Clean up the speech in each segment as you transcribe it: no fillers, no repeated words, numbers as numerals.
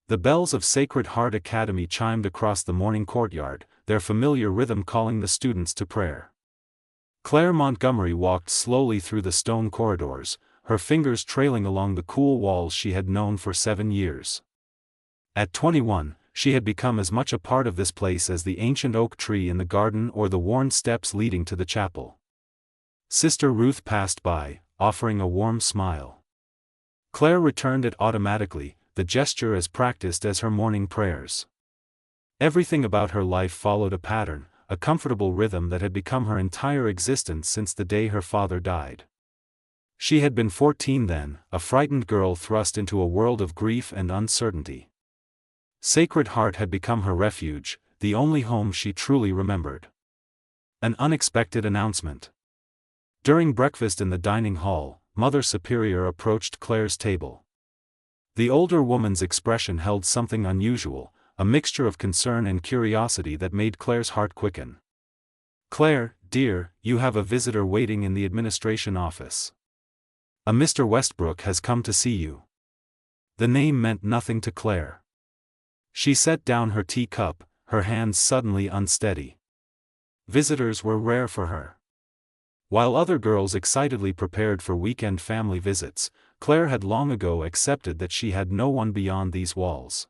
The bells of Sacred Heart Academy chimed across the morning courtyard, their familiar rhythm calling the students to prayer. Claire Montgomery walked slowly through the stone corridors, her fingers trailing along the cool walls she had known for 7 years. At 21, she had become as much a part of this place as the ancient oak tree in the garden or the worn steps leading to the chapel. Sister Ruth passed by, offering a warm smile. Claire returned it automatically, the gesture as practiced as her morning prayers. Everything about her life followed a pattern, a comfortable rhythm that had become her entire existence since the day her father died. She had been 14 then, a frightened girl thrust into a world of grief and uncertainty. Sacred Heart had become her refuge, the only home she truly remembered. An unexpected announcement. During breakfast in the dining hall, Mother Superior approached Claire's table. The older woman's expression held something unusual, a mixture of concern and curiosity that made Claire's heart quicken. "Claire, dear, you have a visitor waiting in the administration office. A Mr. Westbrook has come to see you." The name meant nothing to Claire. She set down her teacup, her hands suddenly unsteady. Visitors were rare for her. While other girls excitedly prepared for weekend family visits, Claire had long ago accepted that she had no one beyond these walls.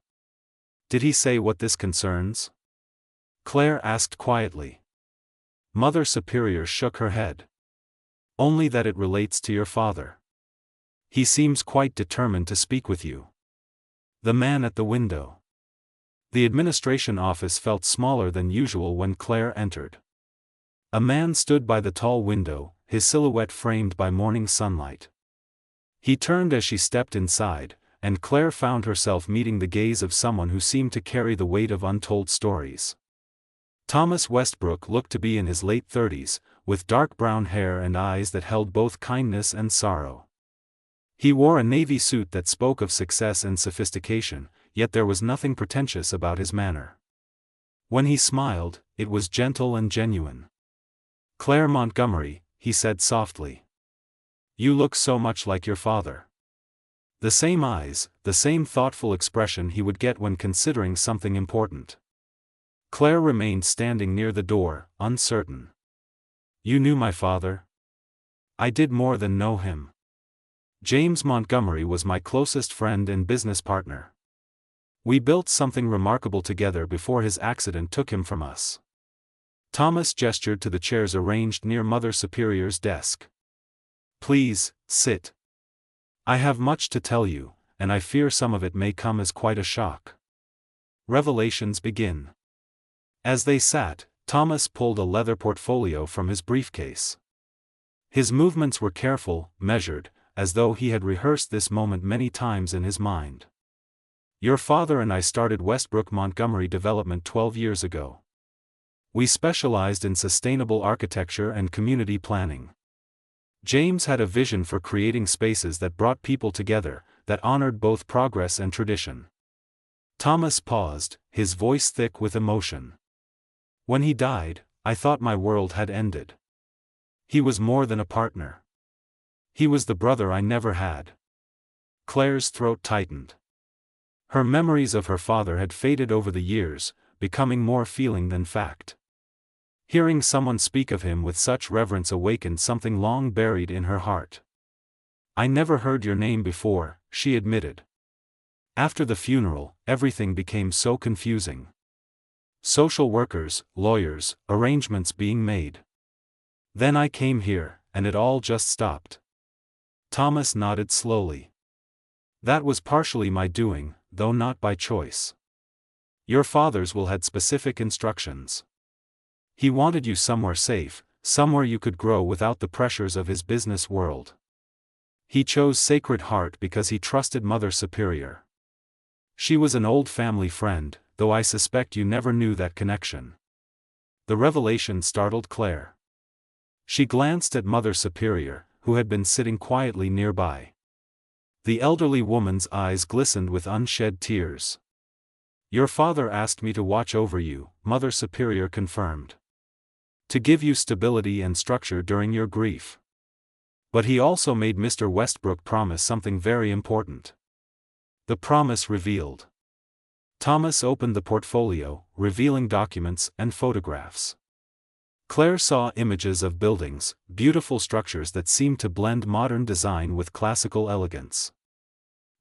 "Did he say what this concerns?" Claire asked quietly. Mother Superior shook her head. "Only that it relates to your father. He seems quite determined to speak with you." The man at the window. The administration office felt smaller than usual when Claire entered. A man stood by the tall window, his silhouette framed by morning sunlight. He turned as she stepped inside, and Claire found herself meeting the gaze of someone who seemed to carry the weight of untold stories. Thomas Westbrook looked to be in his late 30s, with dark brown hair and eyes that held both kindness and sorrow. He wore a navy suit that spoke of success and sophistication, yet there was nothing pretentious about his manner. When he smiled, it was gentle and genuine. "Claire Montgomery," he said softly. "You look so much like your father." The same eyes, the same thoughtful expression he would get when considering something important. Claire remained standing near the door, uncertain. "You knew my father?" "I did more than know him. James Montgomery was my closest friend and business partner. We built something remarkable together before his accident took him from us." Thomas gestured to the chairs arranged near Mother Superior's desk. "Please, sit. I have much to tell you, and I fear some of it may come as quite a shock. Revelations begin." As they sat, Thomas pulled a leather portfolio from his briefcase. His movements were careful, measured, as though he had rehearsed this moment many times in his mind. "Your father and I started Westbrook Montgomery Development 12 years ago. We specialized in sustainable architecture and community planning. James had a vision for creating spaces that brought people together, that honored both progress and tradition." Thomas paused, his voice thick with emotion. "When he died, I thought my world had ended. He was more than a partner. He was the brother I never had." Claire's throat tightened. Her memories of her father had faded over the years, becoming more feeling than fact. Hearing someone speak of him with such reverence awakened something long buried in her heart. "I never heard your name before," she admitted. "After the funeral, everything became so confusing. Social workers, lawyers, arrangements being made. Then I came here, and it all just stopped." Thomas nodded slowly. "That was partially my doing, though not by choice. Your father's will had specific instructions. He wanted you somewhere safe, somewhere you could grow without the pressures of his business world. He chose Sacred Heart because he trusted Mother Superior. She was an old family friend, though I suspect you never knew that connection." The revelation startled Claire. She glanced at Mother Superior, who had been sitting quietly nearby. The elderly woman's eyes glistened with unshed tears. "Your father asked me to watch over you," Mother Superior confirmed. "To give you stability and structure during your grief. But he also made Mr. Westbrook promise something very important." The promise revealed. Thomas opened the portfolio, revealing documents and photographs. Claire saw images of buildings, beautiful structures that seemed to blend modern design with classical elegance.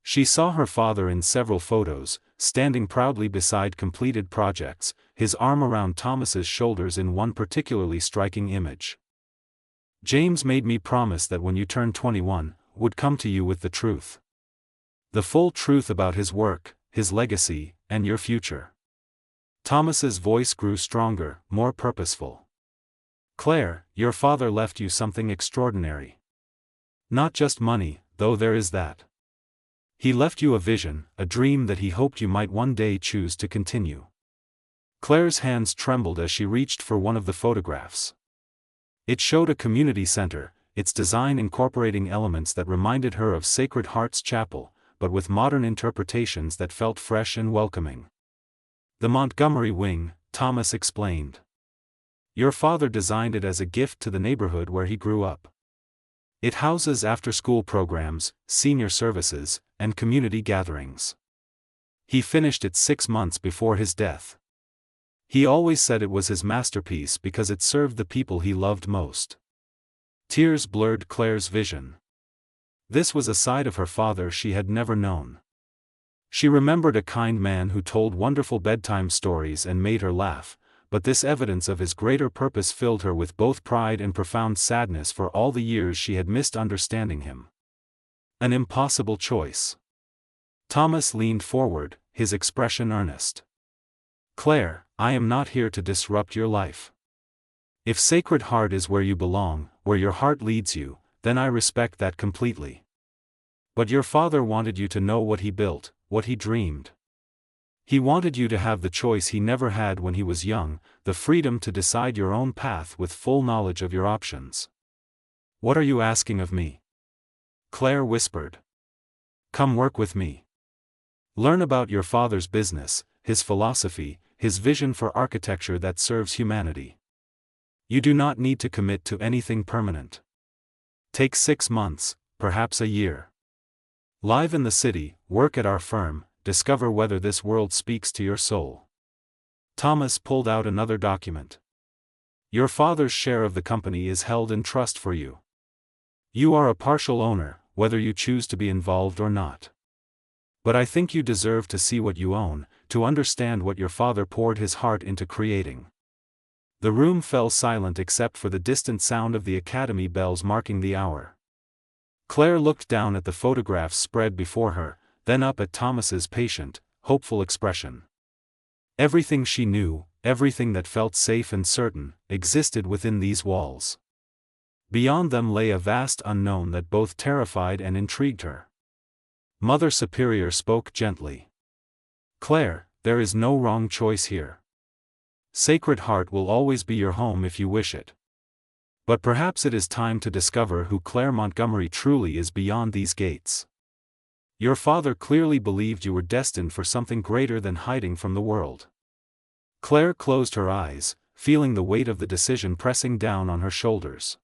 She saw her father in several photos, standing proudly beside completed projects, his arm around Thomas's shoulders in one particularly striking image. "James made me promise that when you turned 21, would come to you with the truth. The full truth about his work, his legacy, and your future." Thomas's voice grew stronger, more purposeful. "Claire, your father left you something extraordinary. Not just money, though there is that. He left you a vision, a dream that he hoped you might one day choose to continue." Claire's hands trembled as she reached for one of the photographs. It showed a community center, its design incorporating elements that reminded her of Sacred Heart's chapel, but with modern interpretations that felt fresh and welcoming. "The Montgomery wing," Thomas explained. "Your father designed it as a gift to the neighborhood where he grew up. It houses after-school programs, senior services, and community gatherings. He finished it 6 months before his death. He always said it was his masterpiece because it served the people he loved most." Tears blurred Claire's vision. This was a side of her father she had never known. She remembered a kind man who told wonderful bedtime stories and made her laugh, but this evidence of his greater purpose filled her with both pride and profound sadness for all the years she had missed understanding him. An impossible choice. Thomas leaned forward, his expression earnest. "Claire, I am not here to disrupt your life. If Sacred Heart is where you belong, where your heart leads you, then I respect that completely. But your father wanted you to know what he built, what he dreamed. He wanted you to have the choice he never had when he was young, the freedom to decide your own path with full knowledge of your options." "What are you asking of me?" Claire whispered. "Come work with me. Learn about your father's business, his philosophy, his vision for architecture that serves humanity. You do not need to commit to anything permanent. Take 6 months, perhaps a year. Live in the city, work at our firm, discover whether this world speaks to your soul." Thomas pulled out another document. "Your father's share of the company is held in trust for you. You are a partial owner, whether you choose to be involved or not. But I think you deserve to see what you own, to understand what your father poured his heart into creating." The room fell silent except for the distant sound of the academy bells marking the hour. Claire looked down at the photographs spread before her, then up at Thomas's patient, hopeful expression. Everything she knew, everything that felt safe and certain, existed within these walls. Beyond them lay a vast unknown that both terrified and intrigued her. Mother Superior spoke gently. "Claire, there is no wrong choice here. Sacred Heart will always be your home if you wish it. But perhaps it is time to discover who Claire Montgomery truly is beyond these gates. Your father clearly believed you were destined for something greater than hiding from the world." Claire closed her eyes, feeling the weight of the decision pressing down on her shoulders.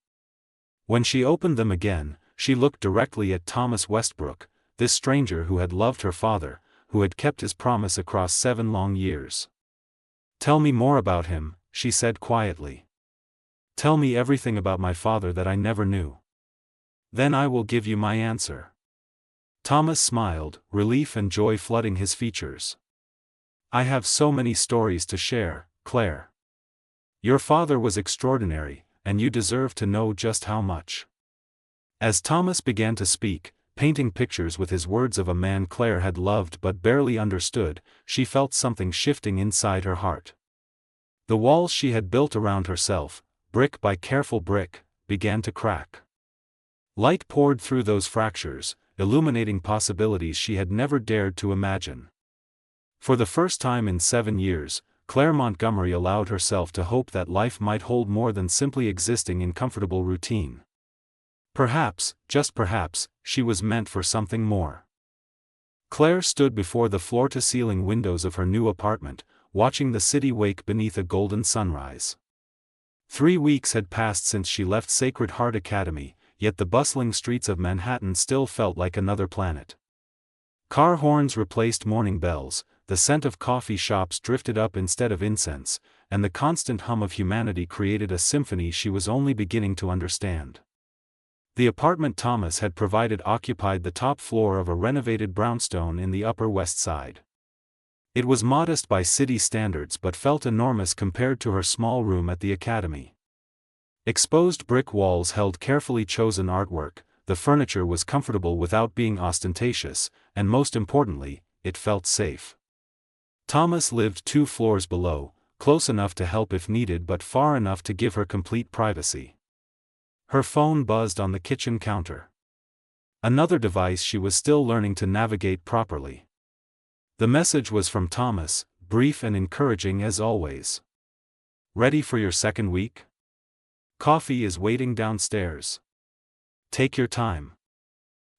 When she opened them again, she looked directly at Thomas Westbrook, this stranger who had loved her father, who had kept his promise across 7 long years. "Tell me more about him," she said quietly. "Tell me everything about my father that I never knew. Then I will give you my answer." Thomas smiled, relief and joy flooding his features. "I have so many stories to share, Claire. Your father was extraordinary, and you deserve to know just how much." As Thomas began to speak, painting pictures with his words of a man Claire had loved but barely understood, she felt something shifting inside her heart. The walls she had built around herself, brick by careful brick, began to crack. Light poured through those fractures, illuminating possibilities she had never dared to imagine. For the first time in 7 years, Claire Montgomery allowed herself to hope that life might hold more than simply existing in comfortable routine. Perhaps, just perhaps, she was meant for something more. Claire stood before the floor-to-ceiling windows of her new apartment, watching the city wake beneath a golden sunrise. 3 weeks had passed since she left Sacred Heart Academy, yet the bustling streets of Manhattan still felt like another planet. Car horns replaced morning bells, the scent of coffee shops drifted up instead of incense, and the constant hum of humanity created a symphony she was only beginning to understand. The apartment Thomas had provided occupied the top floor of a renovated brownstone in the Upper West Side. It was modest by city standards but felt enormous compared to her small room at the academy. Exposed brick walls held carefully chosen artwork, the furniture was comfortable without being ostentatious, and most importantly, it felt safe. Thomas lived 2 floors below, close enough to help if needed but far enough to give her complete privacy. Her phone buzzed on the kitchen counter. Another device she was still learning to navigate properly. The message was from Thomas, brief and encouraging as always. "Ready for your second week? Coffee is waiting downstairs. Take your time."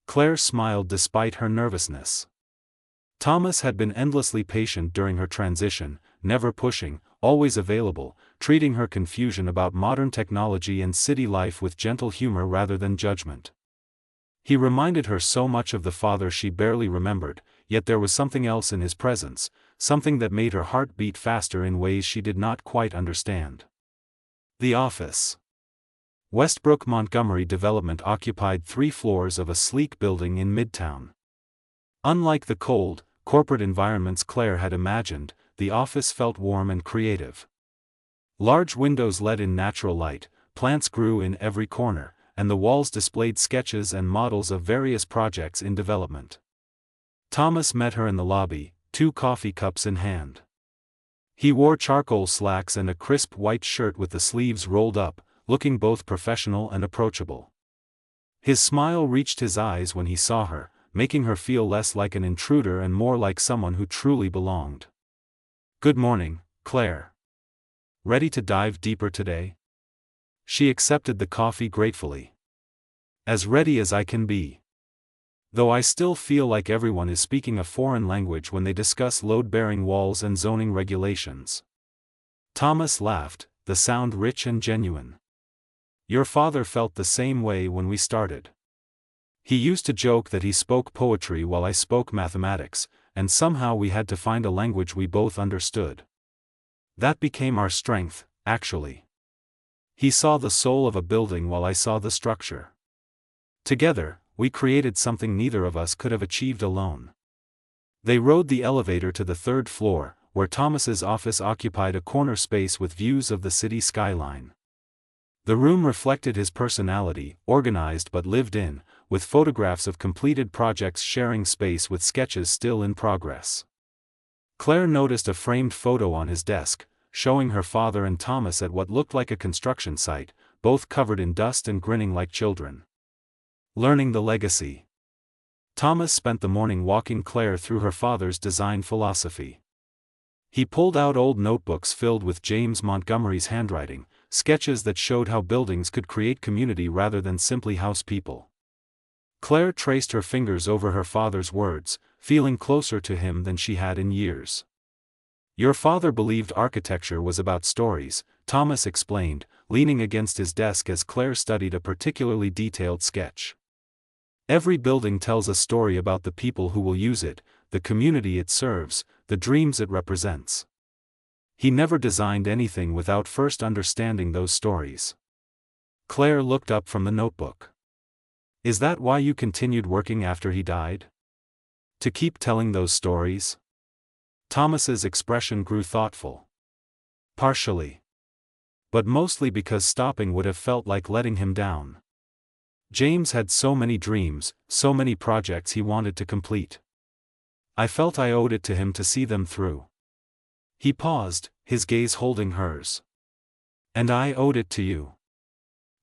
Claire smiled despite her nervousness. Thomas had been endlessly patient during her transition, never pushing, always available, treating her confusion about modern technology and city life with gentle humor rather than judgment. He reminded her so much of the father she barely remembered, yet there was something else in his presence, something that made her heart beat faster in ways she did not quite understand. The office. Westbrook Montgomery development occupied 3 floors of a sleek building in Midtown. Unlike the cold, corporate environments Claire had imagined, the office felt warm and creative. Large windows let in natural light, plants grew in every corner, and the walls displayed sketches and models of various projects in development. Thomas met her in the lobby, 2 coffee cups in hand. He wore charcoal slacks and a crisp white shirt with the sleeves rolled up, looking both professional and approachable. His smile reached his eyes when he saw her, making her feel less like an intruder and more like someone who truly belonged. "Good morning, Claire. Ready to dive deeper today?" She accepted the coffee gratefully. "As ready as I can be. Though I still feel like everyone is speaking a foreign language when they discuss load-bearing walls and zoning regulations." Thomas laughed, the sound rich and genuine. "Your father felt the same way when we started. He used to joke that he spoke poetry while I spoke mathematics, and somehow we had to find a language we both understood. That became our strength, actually. He saw the soul of a building while I saw the structure. Together, we created something neither of us could have achieved alone." They rode the elevator to the 3rd floor, where Thomas's office occupied a corner space with views of the city skyline. The room reflected his personality, organized but lived in, with photographs of completed projects sharing space with sketches still in progress. Claire noticed a framed photo on his desk, showing her father and Thomas at what looked like a construction site, both covered in dust and grinning like children. Learning the legacy. Thomas spent the morning walking Claire through her father's design philosophy. He pulled out old notebooks filled with James Montgomery's handwriting, sketches that showed how buildings could create community rather than simply house people. Claire traced her fingers over her father's words, feeling closer to him than she had in years. "Your father believed architecture was about stories," Thomas explained, leaning against his desk as Claire studied a particularly detailed sketch. "Every building tells a story about the people who will use it, the community it serves, the dreams it represents. He never designed anything without first understanding those stories." Claire looked up from the notebook. "Is that why you continued working after he died? To keep telling those stories?" Thomas's expression grew thoughtful. "Partially. But mostly because stopping would have felt like letting him down. James had so many dreams, so many projects he wanted to complete. I felt I owed it to him to see them through." He paused, his gaze holding hers. "And I owed it to you.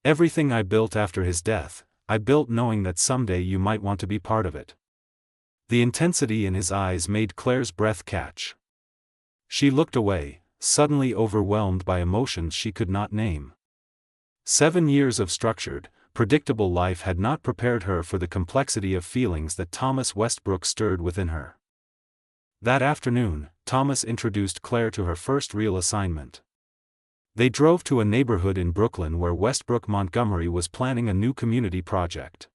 Everything I built after his death, I built knowing that someday you might want to be part of it." The intensity in his eyes made Claire's breath catch. She looked away, suddenly overwhelmed by emotions she could not name. 7 years of structured, predictable life had not prepared her for the complexity of feelings that Thomas Westbrook stirred within her. That afternoon, Thomas introduced Claire to her first real assignment. They drove to a neighborhood in Brooklyn where Westbrook Montgomery was planning a new community project.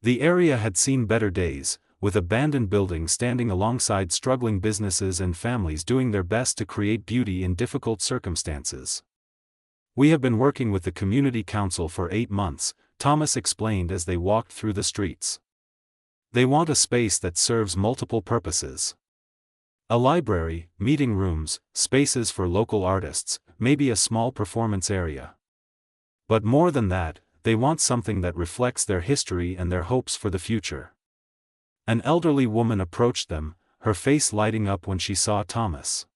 The area had seen better days, with abandoned buildings standing alongside struggling businesses and families doing their best to create beauty in difficult circumstances. "We have been working with the community council for 8 months, Thomas explained as they walked through the streets. "They want a space that serves multiple purposes. A library, meeting rooms, spaces for local artists, maybe a small performance area. But more than that, they want something that reflects their history and their hopes for the future." An elderly woman approached them, her face lighting up when she saw Thomas.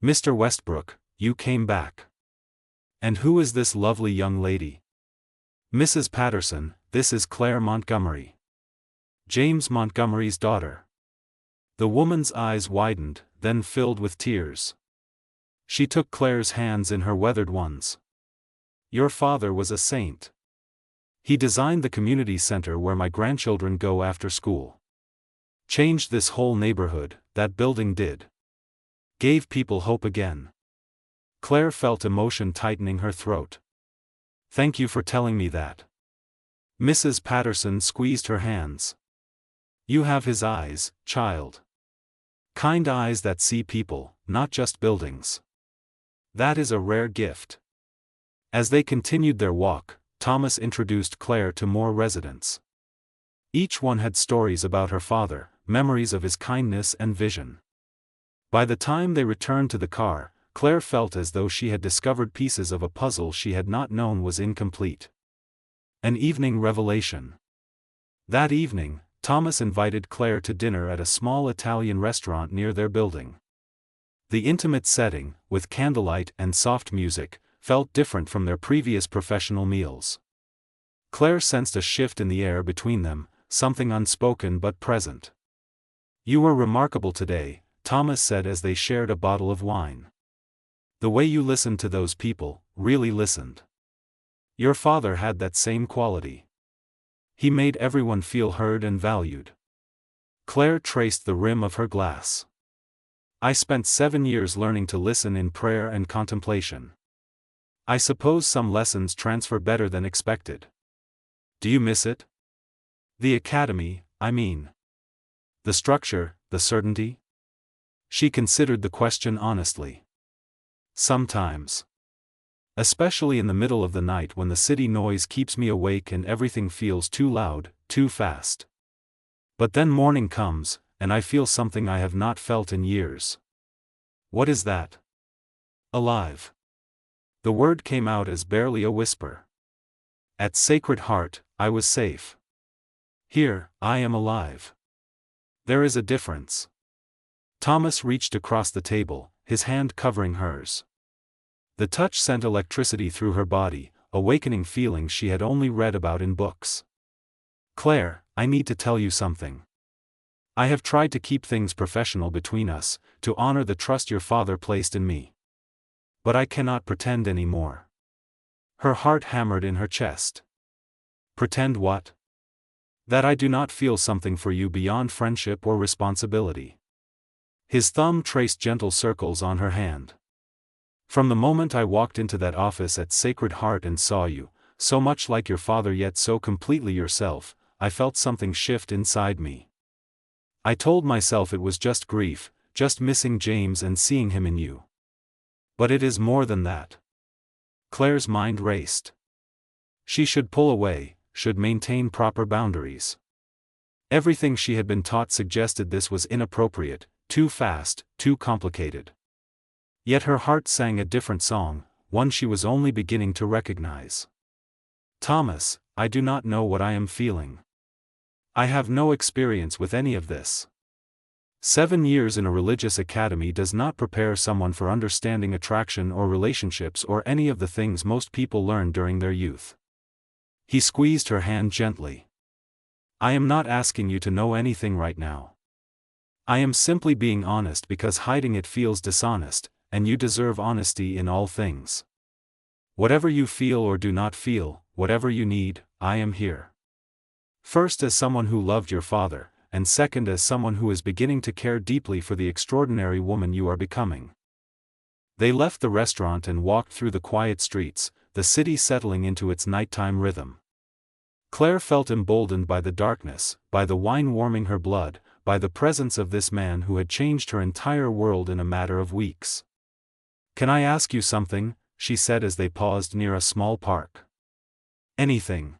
"Mr. Westbrook, you came back. And who is this lovely young lady?" "Mrs. Patterson, this is Claire Montgomery. James Montgomery's daughter." The woman's eyes widened, then filled with tears. She took Claire's hands in her weathered ones. "Your father was a saint. He designed the community center where my grandchildren go after school. Changed this whole neighborhood, that building did. Gave people hope again." Claire felt emotion tightening her throat. "Thank you for telling me that." Mrs. Patterson squeezed her hands. "You have his eyes, child. Kind eyes that see people, not just buildings. That is a rare gift." As they continued their walk, Thomas introduced Claire to more residents. Each one had stories about her father, memories of his kindness and vision. By the time they returned to the car, Claire felt as though she had discovered pieces of a puzzle she had not known was incomplete. An evening revelation. That evening, Thomas invited Claire to dinner at a small Italian restaurant near their building. The intimate setting, with candlelight and soft music, felt different from their previous professional meals. Claire sensed a shift in the air between them, something unspoken but present. "You were remarkable today," Thomas said as they shared a bottle of wine. "The way you listened to those people, really listened. Your father had that same quality. He made everyone feel heard and valued." Claire traced the rim of her glass. "I spent 7 years learning to listen in prayer and contemplation. I suppose some lessons transfer better than expected. Do you miss it? The academy, I mean. The structure, the certainty?" She considered the question honestly. "Sometimes. Especially in the middle of the night when the city noise keeps me awake and everything feels too loud, too fast. But then morning comes, and I feel something I have not felt in years." "What is that?" "Alive." The word came out as barely a whisper. "At Sacred Heart, I was safe. Here, I am alive. There is a difference." Thomas reached across the table, his hand covering hers. The touch sent electricity through her body, awakening feelings she had only read about in books. "Claire, I need to tell you something. I have tried to keep things professional between us, to honor the trust your father placed in me. But I cannot pretend anymore." Her heart hammered in her chest. "Pretend what?" "That I do not feel something for you beyond friendship or responsibility." His thumb traced gentle circles on her hand. "From the moment I walked into that office at Sacred Heart and saw you, so much like your father yet so completely yourself, I felt something shift inside me. I told myself it was just grief, just missing James and seeing him in you. But it is more than that." Claire's mind raced. She should pull away, should maintain proper boundaries. Everything she had been taught suggested this was inappropriate, too fast, too complicated. Yet her heart sang a different song, one she was only beginning to recognize. "Thomas, I do not know what I am feeling. I have no experience with any of this. 7 years in a religious academy does not prepare someone for understanding attraction or relationships or any of the things most people learn during their youth." He squeezed her hand gently. "I am not asking you to know anything right now. I am simply being honest because hiding it feels dishonest, and you deserve honesty in all things. Whatever you feel or do not feel, whatever you need, I am here. First as someone who loved your father, and second as someone who is beginning to care deeply for the extraordinary woman you are becoming." They left the restaurant and walked through the quiet streets, the city settling into its nighttime rhythm. Claire felt emboldened by the darkness, by the wine warming her blood, by the presence of this man who had changed her entire world in a matter of weeks. "Can I ask you something?" she said as they paused near a small park. "Anything.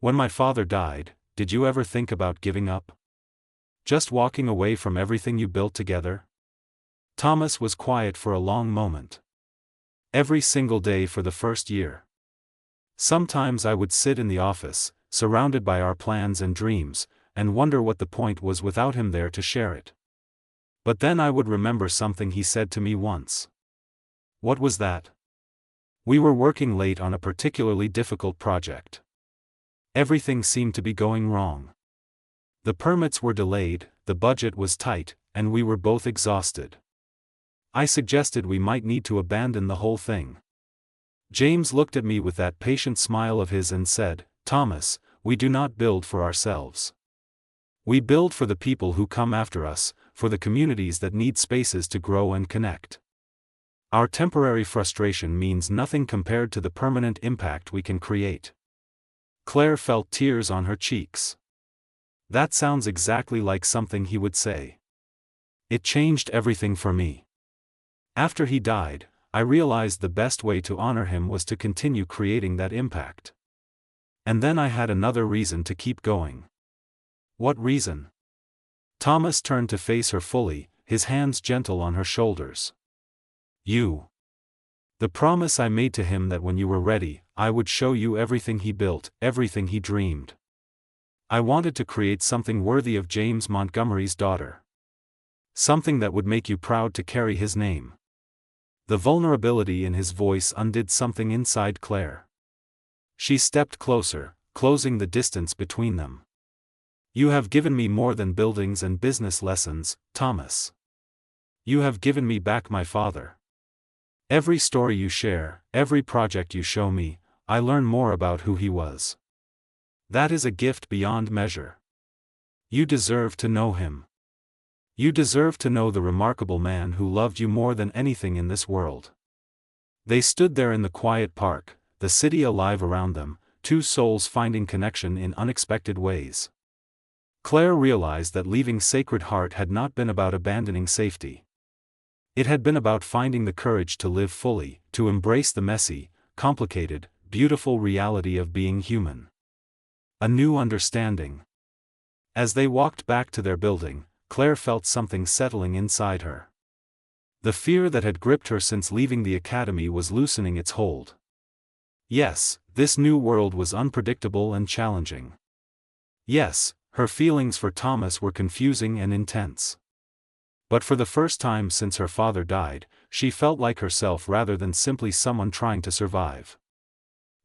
When my father died, did you ever think about giving up? Just walking away from everything you built together?" Thomas was quiet for a long moment. "Every single day for the first year. Sometimes I would sit in the office, surrounded by our plans and dreams, and wonder what the point was without him there to share it. But then I would remember something he said to me once." "What was that?" "We were working late on a particularly difficult project. Everything seemed to be going wrong. The permits were delayed, the budget was tight, and we were both exhausted. I suggested we might need to abandon the whole thing. James looked at me with that patient smile of his and said, 'Thomas, we do not build for ourselves. We build for the people who come after us, for the communities that need spaces to grow and connect. Our temporary frustration means nothing compared to the permanent impact we can create.'" Claire felt tears on her cheeks. That sounds exactly like something he would say. "It changed everything for me. After he died, I realized the best way to honor him was to continue creating that impact. And then I had another reason to keep going." "What reason?" Thomas turned to face her fully, his hands gentle on her shoulders. "You. The promise I made to him that when you were ready, I would show you everything he built, everything he dreamed. I wanted to create something worthy of James Montgomery's daughter. Something that would make you proud to carry his name." The vulnerability in his voice undid something inside Claire. She stepped closer, closing the distance between them. "You have given me more than buildings and business lessons, Thomas. You have given me back my father. Every story you share, every project you show me, I learn more about who he was. That is a gift beyond measure. You deserve to know him. You deserve to know the remarkable man who loved you more than anything in this world." They stood there in the quiet park, the city alive around them, two souls finding connection in unexpected ways. Claire realized that leaving Sacred Heart had not been about abandoning safety. It had been about finding the courage to live fully, to embrace the messy, complicated, beautiful reality of being human. A new understanding. As they walked back to their building, Claire felt something settling inside her. The fear that had gripped her since leaving the academy was loosening its hold. Yes, this new world was unpredictable and challenging. Yes, her feelings for Thomas were confusing and intense. But for the first time since her father died, she felt like herself rather than simply someone trying to survive.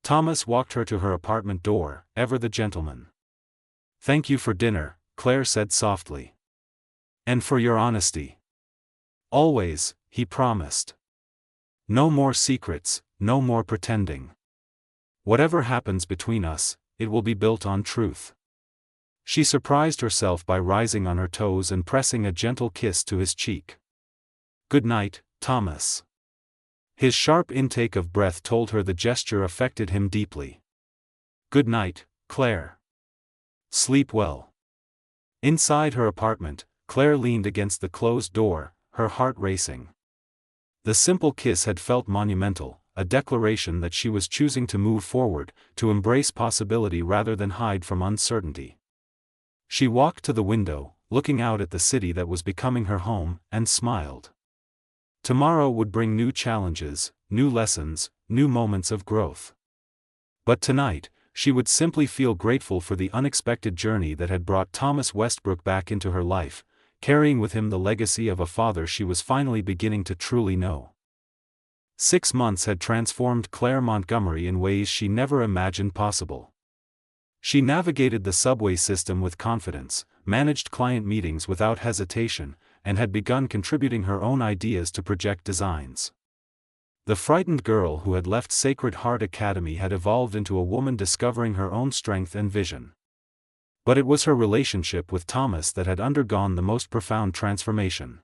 Thomas walked her to her apartment door, ever the gentleman. "Thank you for dinner," Claire said softly. "And for your honesty. Always," he promised. "No more secrets, no more pretending. Whatever happens between us, it will be built on truth." She surprised herself by rising on her toes and pressing a gentle kiss to his cheek. "Good night, Thomas." His sharp intake of breath told her the gesture affected him deeply. "Good night, Claire. Sleep well." Inside her apartment, Claire leaned against the closed door, her heart racing. The simple kiss had felt monumental, a declaration that she was choosing to move forward, to embrace possibility rather than hide from uncertainty. She walked to the window, looking out at the city that was becoming her home, and smiled. Tomorrow would bring new challenges, new lessons, new moments of growth. But tonight, she would simply feel grateful for the unexpected journey that had brought Thomas Westbrook back into her life, carrying with him the legacy of a father she was finally beginning to truly know. 6 months had transformed Claire Montgomery in ways she never imagined possible. She navigated the subway system with confidence, managed client meetings without hesitation, and had begun contributing her own ideas to project designs. The frightened girl who had left Sacred Heart Academy had evolved into a woman discovering her own strength and vision. But it was her relationship with Thomas that had undergone the most profound transformation.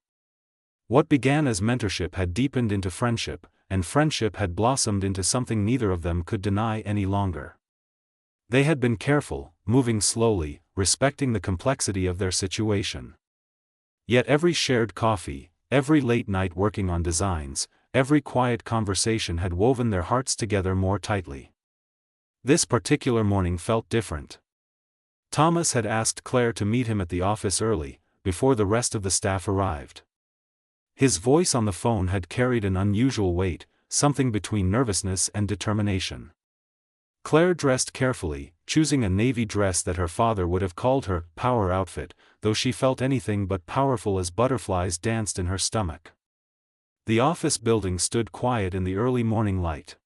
What began as mentorship had deepened into friendship, and friendship had blossomed into something neither of them could deny any longer. They had been careful, moving slowly, respecting the complexity of their situation. Yet every shared coffee, every late night working on designs, every quiet conversation had woven their hearts together more tightly. This particular morning felt different. Thomas had asked Claire to meet him at the office early, before the rest of the staff arrived. His voice on the phone had carried an unusual weight, something between nervousness and determination. Claire dressed carefully, choosing a navy dress that her father would have called her power outfit, though she felt anything but powerful as butterflies danced in her stomach. The office building stood quiet in the early morning light.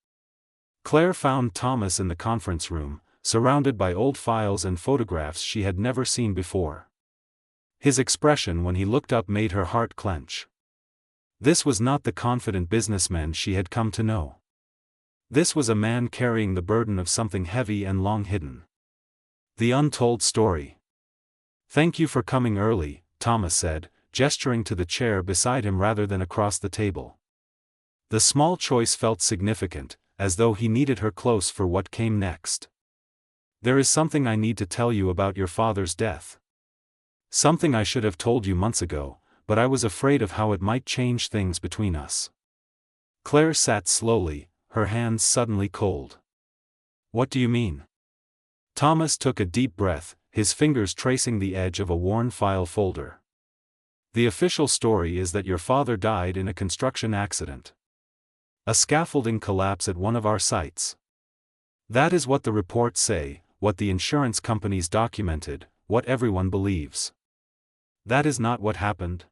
Claire found Thomas in the conference room, surrounded by old files and photographs she had never seen before. His expression when he looked up made her heart clench. This was not the confident businessman she had come to know. This was a man carrying the burden of something heavy and long hidden. The untold story. "Thank you for coming early," Thomas said, gesturing to the chair beside him rather than across the table. The small choice felt significant, as though he needed her close for what came next. "There is something I need to tell you about your father's death. Something I should have told you months ago, but I was afraid of how it might change things between us." Claire sat slowly, her hands suddenly cold. "What do you mean?" Thomas took a deep breath, his fingers tracing the edge of a worn file folder. "The official story is that your father died in a construction accident. A scaffolding collapse at one of our sites. That is what the reports say, what the insurance companies documented, what everyone believes. That is not what happened.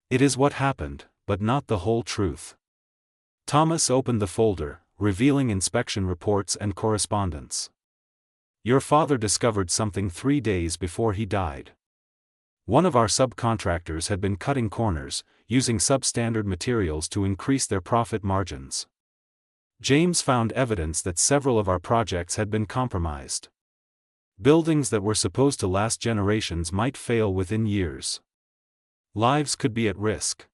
It is what happened, but not the whole truth." Thomas opened the folder, revealing inspection reports and correspondence. "Your father discovered something 3 days before he died. One of our subcontractors had been cutting corners, using substandard materials to increase their profit margins. James found evidence that several of our projects had been compromised. Buildings that were supposed to last generations might fail within years. Lives could be at risk."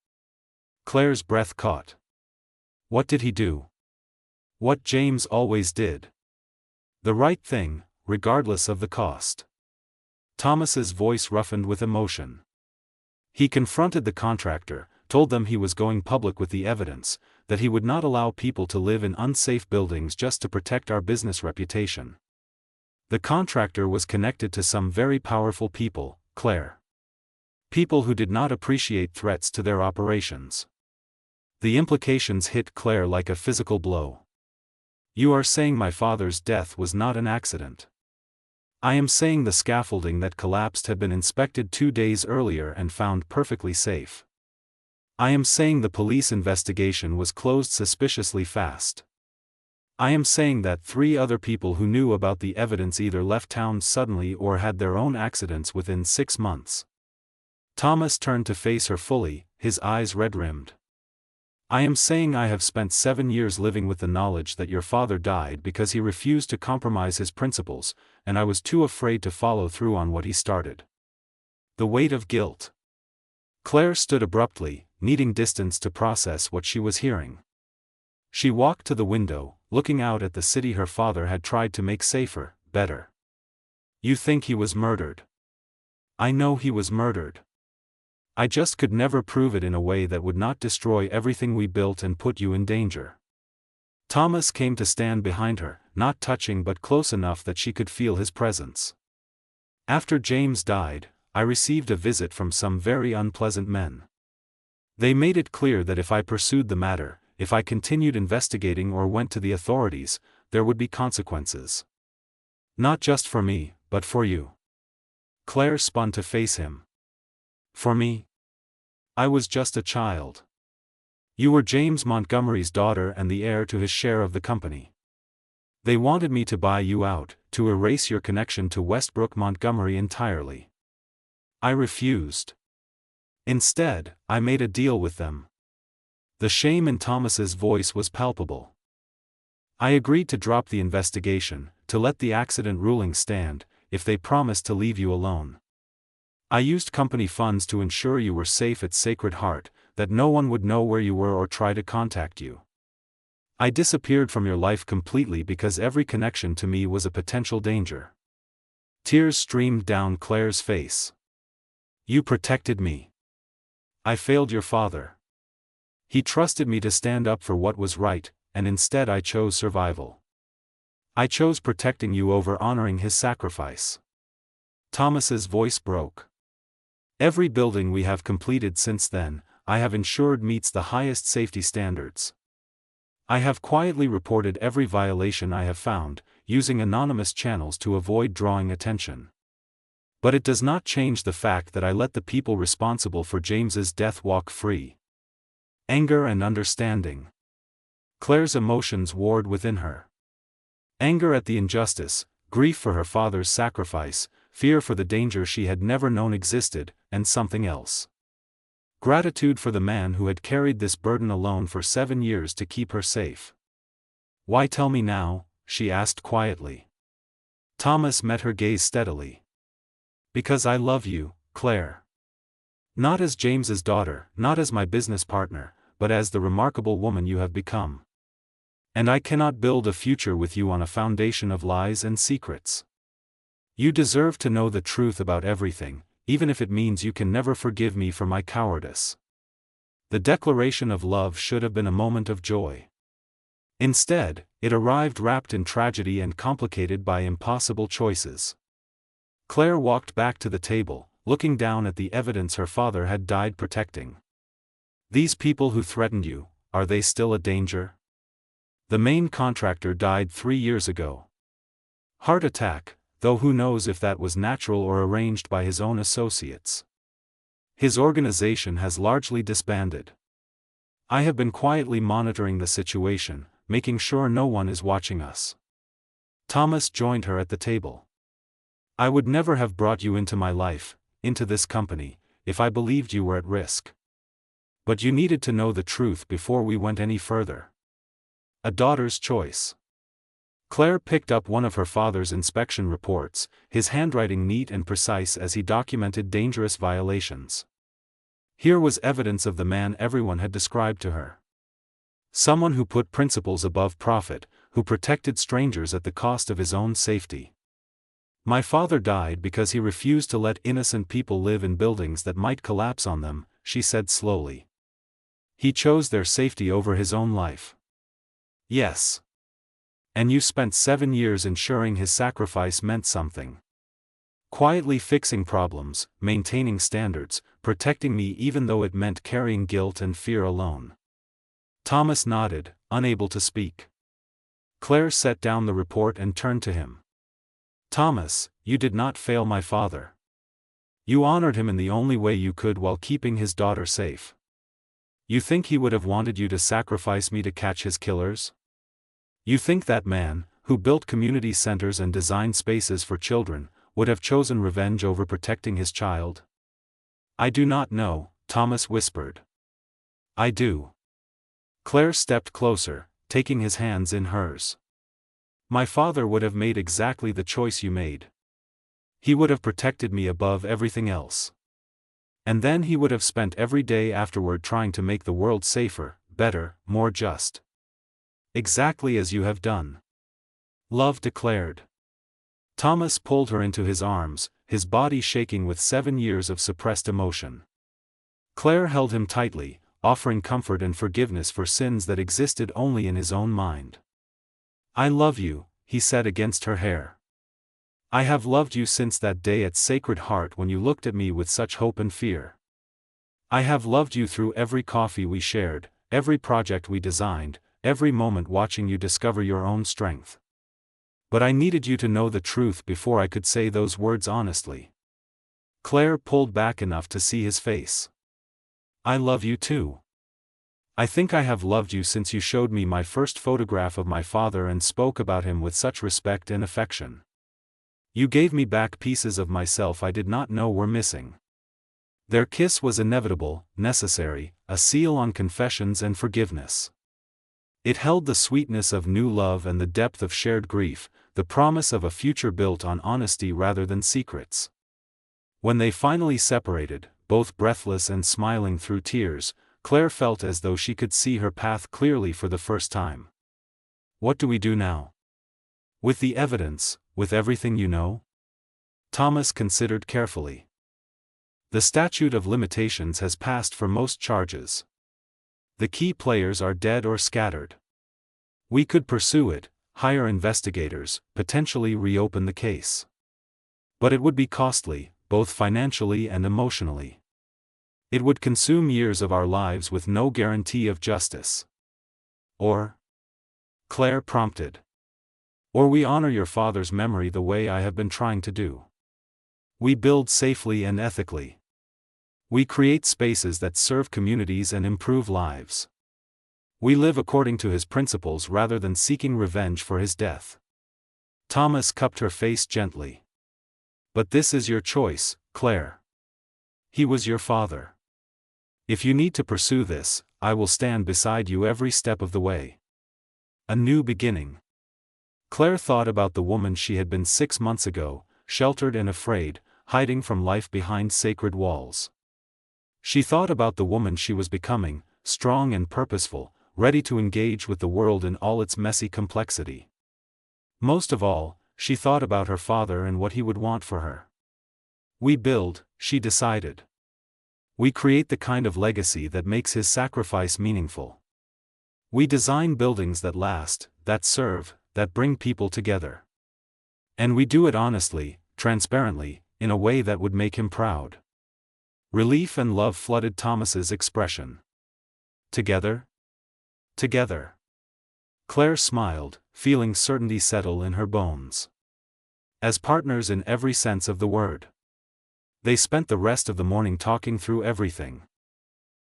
Claire's breath caught. What did he do? What James always did. The right thing, regardless of the cost. Thomas's voice roughened with emotion. He confronted the contractor, told them he was going public with the evidence, that he would not allow people to live in unsafe buildings just to protect our business reputation. The contractor was connected to some very powerful people, Claire. People who did not appreciate threats to their operations. The implications hit Claire like a physical blow. "You are saying my father's death was not an accident." "I am saying the scaffolding that collapsed had been inspected 2 days earlier and found perfectly safe. I am saying the police investigation was closed suspiciously fast. I am saying that 3 other people who knew about the evidence either left town suddenly or had their own accidents within 6 months." Thomas turned to face her fully, his eyes red-rimmed. "I am saying I have spent 7 years living with the knowledge that your father died because he refused to compromise his principles, and I was too afraid to follow through on what he started." The weight of guilt. Claire stood abruptly, needing distance to process what she was hearing. She walked to the window, looking out at the city her father had tried to make safer, better. "You think he was murdered?" "I know he was murdered. I just could never prove it in a way that would not destroy everything we built and put you in danger." Thomas came to stand behind her, not touching but close enough that she could feel his presence. "After James died, I received a visit from some very unpleasant men. They made it clear that if I pursued the matter, if I continued investigating or went to the authorities, there would be consequences. Not just for me, but for you." Claire spun to face him. "For me? I was just a child. You were James Montgomery's daughter and the heir to his share of the company. They wanted me to buy you out, to erase your connection to Westbrook Montgomery entirely. I refused. Instead, I made a deal with them." The shame in Thomas's voice was palpable. "I agreed to drop the investigation, to let the accident ruling stand, if they promised to leave you alone. I used company funds to ensure you were safe at Sacred Heart, that no one would know where you were or try to contact you. I disappeared from your life completely because every connection to me was a potential danger. Tears streamed down Claire's face. You protected me. I failed your father. He trusted me to stand up for what was right, and instead I chose survival. I chose protecting you over honoring his sacrifice. Thomas's voice broke. Every building we have completed since then, I have ensured meets the highest safety standards. I have quietly reported every violation I have found, using anonymous channels to avoid drawing attention. But it does not change the fact that I let the people responsible for James's death walk free. Anger and understanding. Claire's emotions warred within her. Anger at the injustice, grief for her father's sacrifice, fear for the danger she had never known existed, and something else. Gratitude for the man who had carried this burden alone for 7 years to keep her safe. Why tell me now? She asked quietly. Thomas met her gaze steadily. Because I love you, Claire. Not as James's daughter, not as my business partner, but as the remarkable woman you have become. And I cannot build a future with you on a foundation of lies and secrets. You deserve to know the truth about everything, even if it means you can never forgive me for my cowardice. The declaration of love should have been a moment of joy. Instead, it arrived wrapped in tragedy and complicated by impossible choices. Claire walked back to the table, looking down at the evidence her father had died protecting. These people who threatened you, are they still a danger? The main contractor died 3 years ago. Heart attack, though who knows if that was natural or arranged by his own associates. His organization has largely disbanded. I have been quietly monitoring the situation, making sure no one is watching us. Thomas joined her at the table. I would never have brought you into my life, into this company, if I believed you were at risk. But you needed to know the truth before we went any further. A daughter's choice. Claire picked up one of her father's inspection reports, his handwriting neat and precise as he documented dangerous violations. Here was evidence of the man everyone had described to her. Someone who put principles above profit, who protected strangers at the cost of his own safety. My father died because he refused to let innocent people live in buildings that might collapse on them, she said slowly. He chose their safety over his own life. Yes. And you spent 7 years ensuring his sacrifice meant something. Quietly fixing problems, maintaining standards, protecting me even though it meant carrying guilt and fear alone. Thomas nodded, unable to speak. Claire set down the report and turned to him. Thomas, you did not fail my father. You honored him in the only way you could while keeping his daughter safe. You think he would have wanted you to sacrifice me to catch his killers? You think that man, who built community centers and designed spaces for children, would have chosen revenge over protecting his child? I do not know, Thomas whispered. I do. Claire stepped closer, taking his hands in hers. My father would have made exactly the choice you made. He would have protected me above everything else. And then he would have spent every day afterward trying to make the world safer, better, more just. Exactly as you have done. Love declared. Thomas pulled her into his arms, his body shaking with 7 years of suppressed emotion. Claire held him tightly, offering comfort and forgiveness for sins that existed only in his own mind. I love you, he said against her hair. I have loved you since that day at Sacred Heart when you looked at me with such hope and fear. I have loved you through every coffee we shared, every project we designed, every moment watching you discover your own strength. But I needed you to know the truth before I could say those words honestly. Claire pulled back enough to see his face. I love you too. I think I have loved you since you showed me my first photograph of my father and spoke about him with such respect and affection. You gave me back pieces of myself I did not know were missing. Their kiss was inevitable, necessary, a seal on confessions and forgiveness. It held the sweetness of new love and the depth of shared grief, the promise of a future built on honesty rather than secrets. When they finally separated, both breathless and smiling through tears, Claire felt as though she could see her path clearly for the first time. What do we do now? With the evidence, with everything you know? Thomas considered carefully. The statute of limitations has passed for most charges. The key players are dead or scattered. We could pursue it, hire investigators, potentially reopen the case. But it would be costly, both financially and emotionally. It would consume years of our lives with no guarantee of justice. Or? Claire prompted. Or we honor your father's memory the way I have been trying to do. We build safely and ethically. We create spaces that serve communities and improve lives. We live according to his principles rather than seeking revenge for his death. Thomas cupped her face gently. But this is your choice, Claire. He was your father. If you need to pursue this, I will stand beside you every step of the way. A new beginning. Claire thought about the woman she had been 6 months ago, sheltered and afraid, hiding from life behind sacred walls. She thought about the woman she was becoming, strong and purposeful, ready to engage with the world in all its messy complexity. Most of all, she thought about her father and what he would want for her. We build, she decided. We create the kind of legacy that makes his sacrifice meaningful. We design buildings that last, that serve, that bring people together. And we do it honestly, transparently, in a way that would make him proud. Relief and love flooded Thomas's expression. Together? Together. Claire smiled, feeling certainty settle in her bones. As partners in every sense of the word. They spent the rest of the morning talking through everything.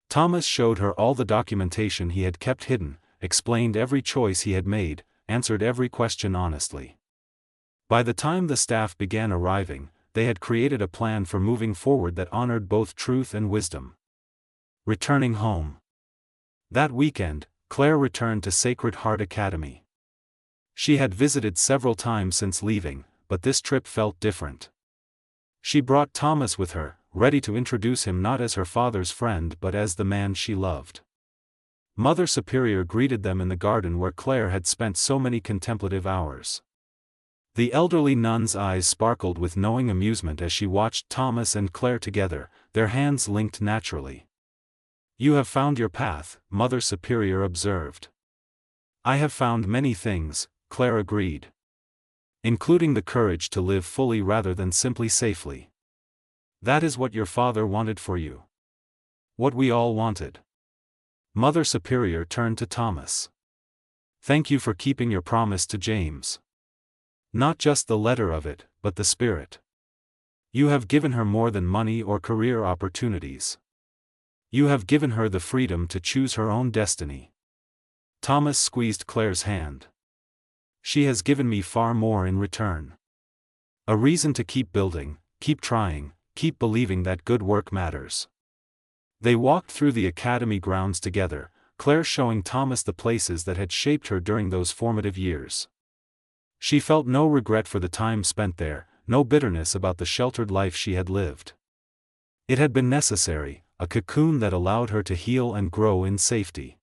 Thomas showed her all the documentation he had kept hidden, explained every choice he had made, answered every question honestly. By the time the staff began arriving, they had created a plan for moving forward that honored both truth and wisdom. Returning home. That weekend, Claire returned to Sacred Heart Academy. She had visited several times since leaving, but this trip felt different. She brought Thomas with her, ready to introduce him not as her father's friend but as the man she loved. Mother Superior greeted them in the garden where Claire had spent so many contemplative hours. The elderly nun's eyes sparkled with knowing amusement as she watched Thomas and Claire together, their hands linked naturally. You have found your path, Mother Superior observed. I have found many things, Claire agreed. Including the courage to live fully rather than simply safely. That is what your father wanted for you. What we all wanted. Mother Superior turned to Thomas. Thank you for keeping your promise to James. Not just the letter of it, but the spirit. You have given her more than money or career opportunities. You have given her the freedom to choose her own destiny. Thomas squeezed Claire's hand. She has given me far more in return. A reason to keep building, keep trying, keep believing that good work matters. They walked through the academy grounds together, Claire showing Thomas the places that had shaped her during those formative years. She felt no regret for the time spent there, no bitterness about the sheltered life she had lived. It had been necessary, a cocoon that allowed her to heal and grow in safety.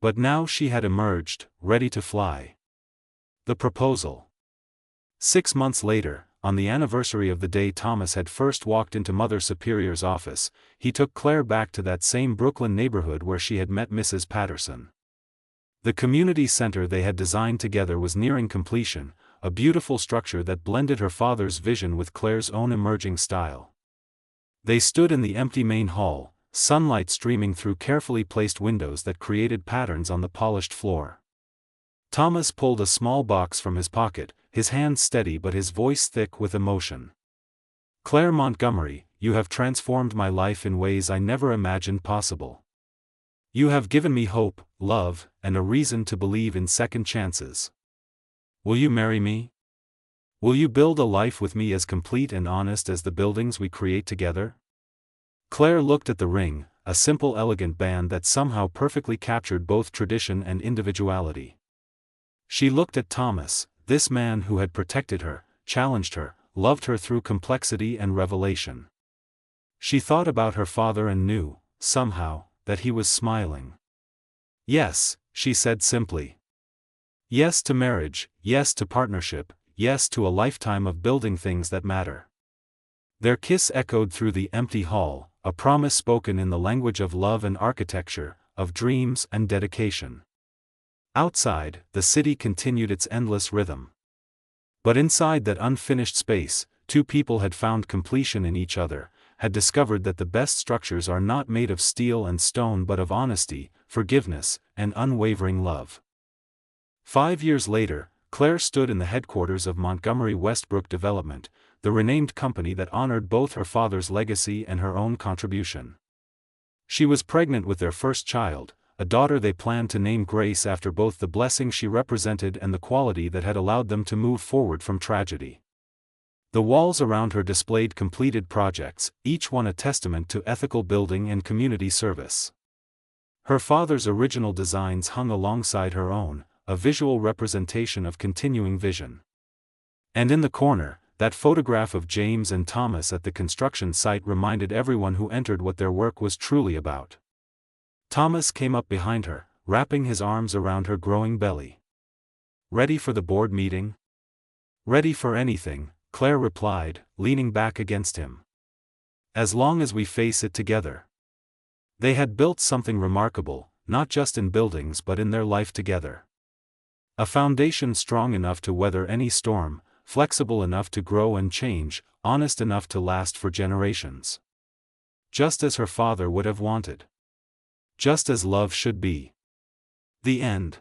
But now she had emerged, ready to fly. The proposal. 6 months later, on the anniversary of the day Thomas had first walked into Mother Superior's office, he took Claire back to that same Brooklyn neighborhood where she had met Mrs. Patterson. The community center they had designed together was nearing completion, a beautiful structure that blended her father's vision with Claire's own emerging style. They stood in the empty main hall, sunlight streaming through carefully placed windows that created patterns on the polished floor. Thomas pulled a small box from his pocket, his hand steady but his voice thick with emotion. Claire Montgomery, you have transformed my life in ways I never imagined possible. You have given me hope, love, and a reason to believe in second chances. Will you marry me? Will you build a life with me as complete and honest as the buildings we create together? Claire looked at the ring, a simple elegant band that somehow perfectly captured both tradition and individuality. She looked at Thomas, this man who had protected her, challenged her, loved her through complexity and revelation. She thought about her father and knew, somehow, that he was smiling. Yes, she said simply. Yes to marriage, yes to partnership, yes to a lifetime of building things that matter. Their kiss echoed through the empty hall, a promise spoken in the language of love and architecture, of dreams and dedication. Outside, the city continued its endless rhythm. But inside that unfinished space, two people had found completion in each other, had discovered that the best structures are not made of steel and stone but of honesty, forgiveness, and unwavering love. 5 years later, Claire stood in the headquarters of Montgomery Westbrook Development, the renamed company that honored both her father's legacy and her own contribution. She was pregnant with their first child, a daughter they planned to name Grace after both the blessing she represented and the quality that had allowed them to move forward from tragedy. The walls around her displayed completed projects, each one a testament to ethical building and community service. Her father's original designs hung alongside her own, a visual representation of continuing vision. And in the corner, that photograph of James and Thomas at the construction site reminded everyone who entered what their work was truly about. Thomas came up behind her, wrapping his arms around her growing belly. "Ready for the board meeting?" "Ready for anything," Claire replied, leaning back against him. "As long as we face it together." They had built something remarkable, not just in buildings but in their life together. A foundation strong enough to weather any storm, flexible enough to grow and change, honest enough to last for generations. Just as her father would have wanted. Just as love should be. The end.